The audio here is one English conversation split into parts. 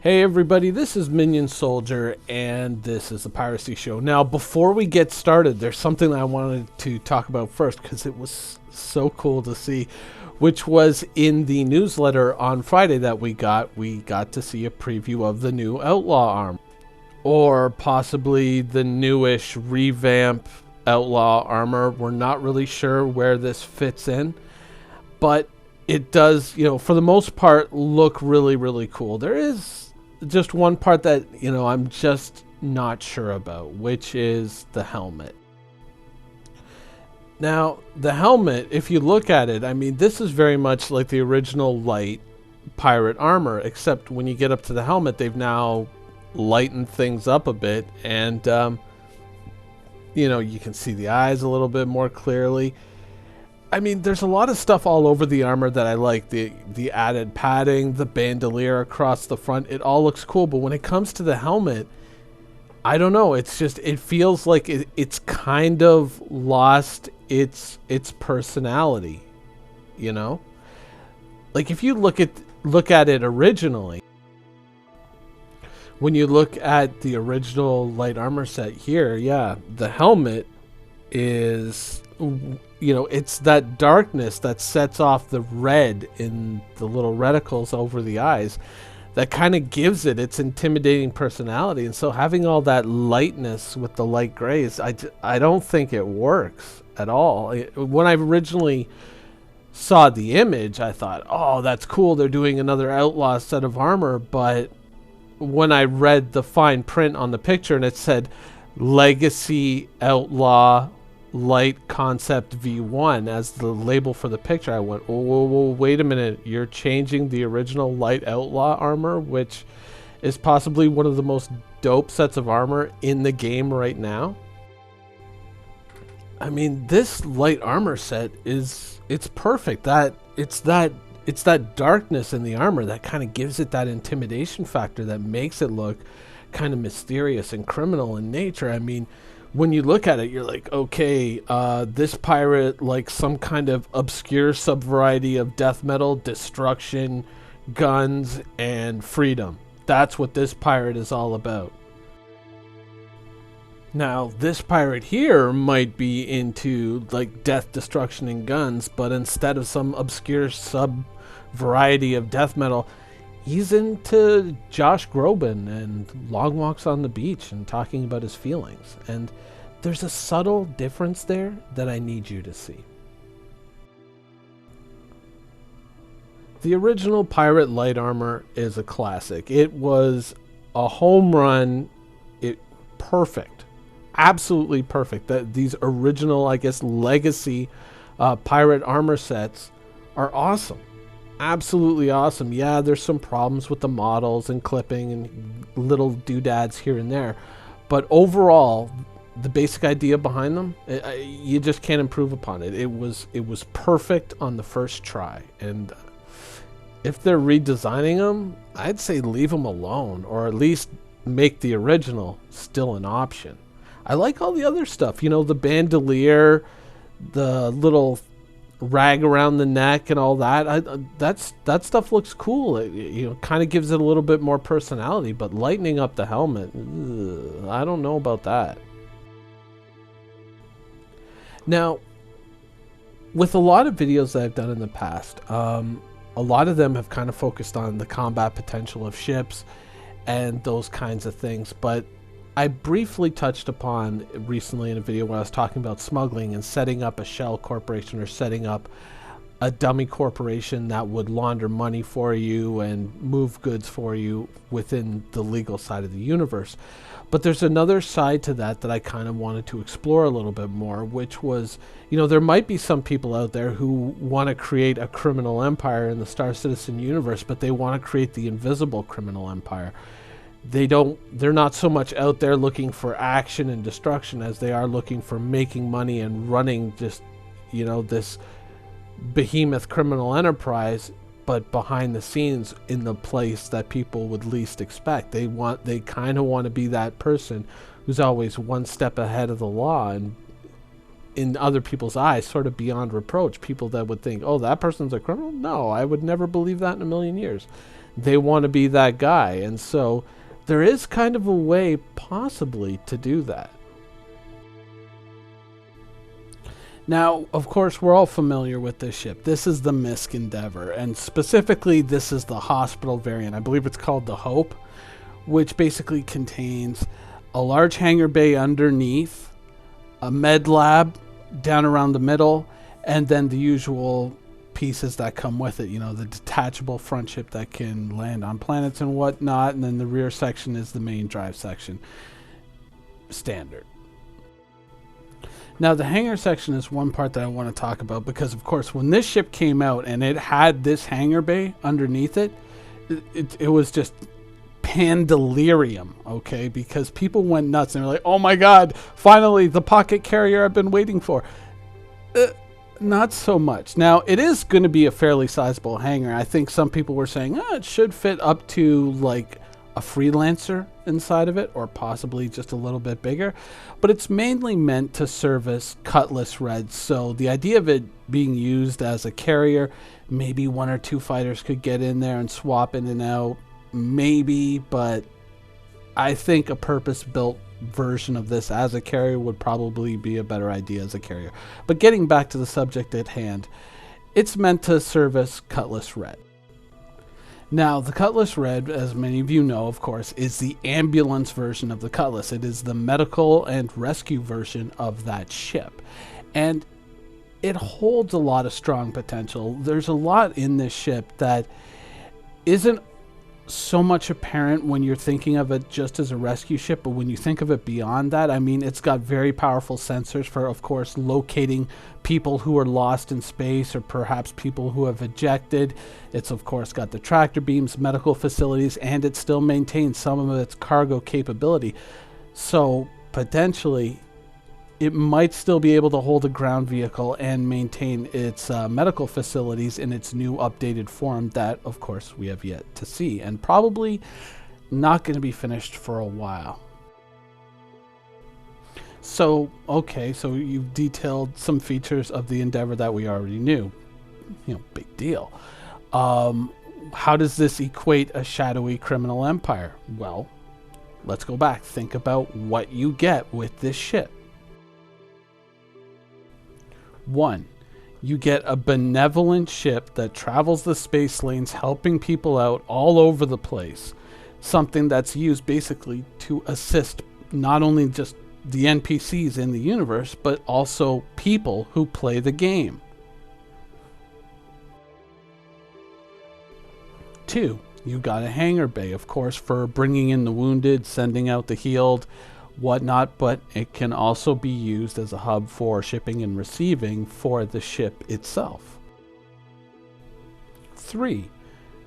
Hey everybody, this is Minion Soldier, and this is the Piracy Show. Now, before we get started, there's something I wanted to talk about first, because it was so cool to see, which was in the newsletter on Friday that we got to see a preview of the new Outlaw Armor, or possibly the newish revamp Outlaw Armor. We're not really sure where this fits in, but it does, for the most part, look really, really cool. There is just one part that, I'm just not sure about, which is the helmet. Now, the helmet, if you look at it, I mean, this is very much like the original light pirate armor, except when you get up to the helmet, they've now lightened things up a bit, and, you can see the eyes a little bit more clearly. I mean, there's a lot of stuff all over the armor that I like. The added padding, the bandolier across the front, it all looks cool. But when it comes to the helmet, I don't know. It's just, it feels like it's kind of lost its personality, Like if you look at it originally, when you look at the original light armor set here, yeah, the helmet is, it's that darkness that sets off the red in the little reticles over the eyes that kind of gives it its intimidating personality. And so having all that lightness with the light grays, I don't think it works at all. When I originally saw the image, I thought, oh, that's cool, they're doing another Outlaw set of armor. But when I read the fine print on the picture and it said Legacy Outlaw Light Concept V1 as the label for the picture, I went, whoa, wait a minute, you're changing the original Light Outlaw armor, which is possibly one of the most dope sets of armor in the game right now? I mean, this light armor set it's perfect. It's that darkness in the armor that kind of gives it that intimidation factor that makes it look kind of mysterious and criminal in nature. I mean, when you look at it, you're like, okay, this pirate likes some kind of obscure subvariety of death metal, destruction, guns, and freedom. That's what this pirate is all about. Now, this pirate here might be into like death, destruction, and guns, but instead of some obscure sub-variety of death metal, he's into Josh Groban and long walks on the beach and talking about his feelings. And there's a subtle difference there that I need you to see. The original Pirate Light Armor is a classic. It was a home run. Perfect. Absolutely perfect. These original, I guess, legacy pirate armor sets are awesome. Absolutely awesome. Yeah, there's some problems with the models and clipping and little doodads here and there, but overall, the basic idea behind them, you just can't improve upon it. It was perfect on the first try, and if they're redesigning them, I'd say leave them alone, or at least make the original still an option. I like all the other stuff, the bandolier, the little rag around the neck and all that. That stuff looks cool. It kind of gives it a little bit more personality, but lightening up the helmet, I don't know about that. Now, with a lot of videos that I've done in the past, a lot of them have kind of focused on the combat potential of ships and those kinds of things, but I briefly touched upon recently in a video where I was talking about smuggling and setting up a shell corporation or setting up a dummy corporation that would launder money for you and move goods for you within the legal side of the universe. But there's another side to that I kind of wanted to explore a little bit more, which was, there might be some people out there who want to create a criminal empire in the Star Citizen universe, but they want to create the invisible criminal empire. They're not so much out there looking for action and destruction as they are looking for making money and running just, this behemoth criminal enterprise, but behind the scenes in the place that people would least expect. They kind of want to be that person who's always one step ahead of the law and in other people's eyes sort of beyond reproach. People that would think, oh, that person's a criminal? No, I would never believe that in a million years. They want to be that guy. And so there is kind of a way possibly to do that. Now, of course, we're all familiar with this ship. This is the Misk Endeavor, and specifically this is the hospital variant. I believe it's called the Hope, which basically contains a large hangar bay underneath, a med lab down around the middle, and then the usual pieces that come with it. You know, the detachable front ship that can land on planets and whatnot, and then the rear section is the main drive section. Standard. Now, the hangar section is one part that I want to talk about because, of course, when this ship came out and it had this hangar bay underneath it, it was just pandelirium, okay? Because people went nuts and they were like, oh my god, finally, the pocket carrier I've been waiting for. Not so much. Now, it is going to be a fairly sizable hangar. I think some people were saying, it should fit up to like a freelancer inside of it, or possibly just a little bit bigger, but it's mainly meant to service Cutlass Reds. So the idea of it being used as a carrier, maybe one or two fighters could get in there and swap in and out, maybe, but I think a purpose-built version of this as a carrier would probably be a better idea as a carrier. But getting back to the subject at hand, it's meant to service Cutlass Red. Now, the Cutlass Red, as many of you know, of course, is the ambulance version of the Cutlass. It is the medical and rescue version of that ship. And it holds a lot of strong potential. There's a lot in this ship that isn't so much apparent when you're thinking of it just as a rescue ship, but when you think of it beyond that, I mean, it's got very powerful sensors for, of course, locating people who are lost in space or perhaps people who have ejected. It's, of course, got the tractor beams, medical facilities, and it still maintains some of its cargo capability. So potentially it might still be able to hold a ground vehicle and maintain its medical facilities in its new updated form that, of course, we have yet to see, and probably not going to be finished for a while. So, okay, so you've detailed some features of the Endeavor that we already knew. You know, big deal. How does this equate a shadowy criminal empire? Well, let's go back. Think about what you get with this ship. 1. You get a benevolent ship that travels the space lanes, helping people out all over the place. Something that's used basically to assist not only just the NPCs in the universe, but also people who play the game. 2. You got a hangar bay, of course, for bringing in the wounded, sending out the healed, whatnot, but it can also be used as a hub for shipping and receiving for the ship itself. 3.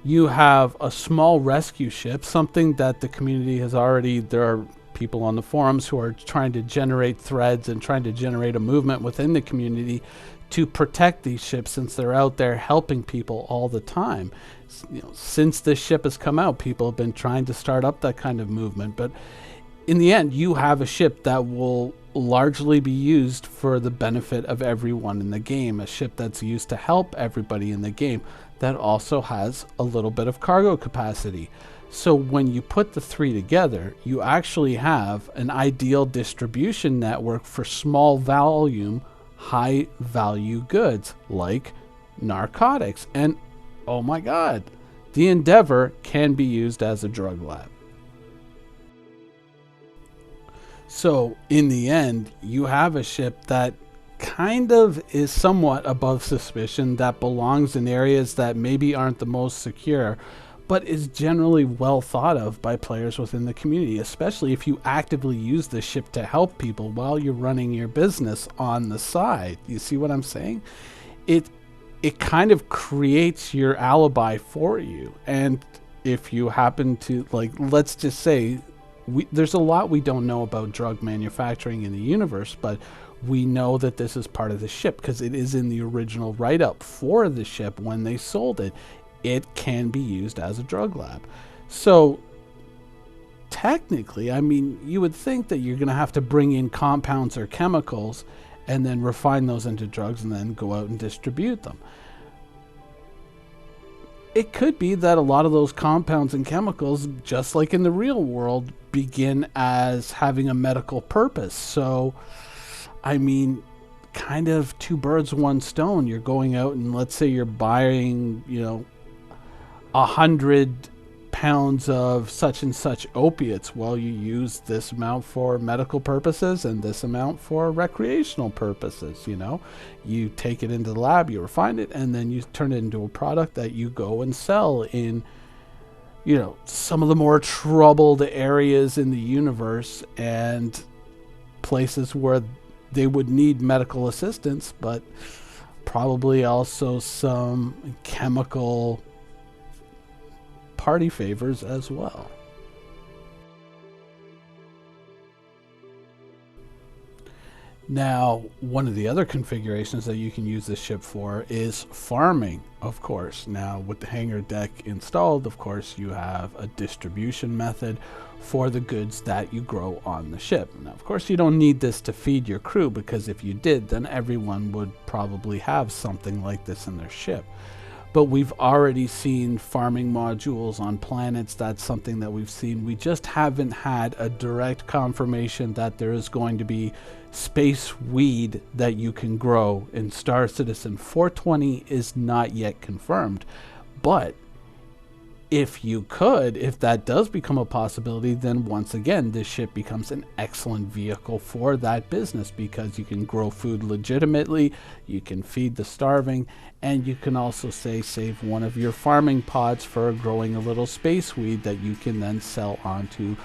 You have a small rescue ship, something that the community has already, there are people on the forums who are trying to generate threads and trying to generate a movement within the community to protect these ships, since they're out there helping people all the time. You know, since this ship has come out, people have been trying to start up that kind of movement, but in the end, you have a ship that will largely be used for the benefit of everyone in the game, a ship that's used to help everybody in the game that also has a little bit of cargo capacity. So when you put the three together, you actually have an ideal distribution network for small volume, high value goods like narcotics. And oh my god, the Endeavor can be used as a drug lab. So in the end, you have a ship that kind of is somewhat above suspicion, that belongs in areas that maybe aren't the most secure, but is generally well thought of by players within the community, especially if you actively use the ship to help people while you're running your business on the side. You see what I'm saying? It kind of creates your alibi for you. And if you happen to, like, let's just say, there's a lot we don't know about drug manufacturing in the universe, but we know that this is part of the ship because it is in the original write-up for the ship when they sold it. It can be used as a drug lab. So technically, I mean, you would think that you're going to have to bring in compounds or chemicals and then refine those into drugs and then go out and distribute them. it could be that a lot of those compounds and chemicals, just like in the real world, begin as having a medical purpose. So, I mean, kind of two birds, one stone. You're going out and let's say you're buying, 100 pounds of such and such opiates. Well, you use this amount for medical purposes and this amount for recreational purposes. You take it into the lab, you refine it, and then you turn it into a product that you go and sell in, some of the more troubled areas in the universe and places where they would need medical assistance, but probably also some chemical party favors as well. Now, one of the other configurations that you can use this ship for is farming, of course. Now, with the hangar deck installed, of course, you have a distribution method for the goods that you grow on the ship. Now, of course, you don't need this to feed your crew, because if you did, then everyone would probably have something like this in their ship. But we've already seen farming modules on planets. That's something that we've seen. We just haven't had a direct confirmation that there is going to be space weed that you can grow in Star Citizen. 420 is not yet confirmed. But if that does become a possibility, then once again, this ship becomes an excellent vehicle for that business, because you can grow food legitimately, you can feed the starving, and you can also save one of your farming pods for growing a little space weed that you can then sell on to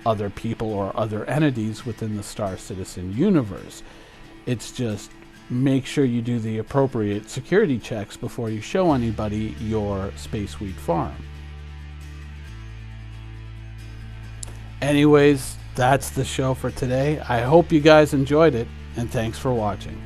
other people or other entities within the Star Citizen universe. It's just make sure you do the appropriate security checks before you show anybody your space weed farm. Anyways, that's the show for today. I hope you guys enjoyed it, and thanks for watching.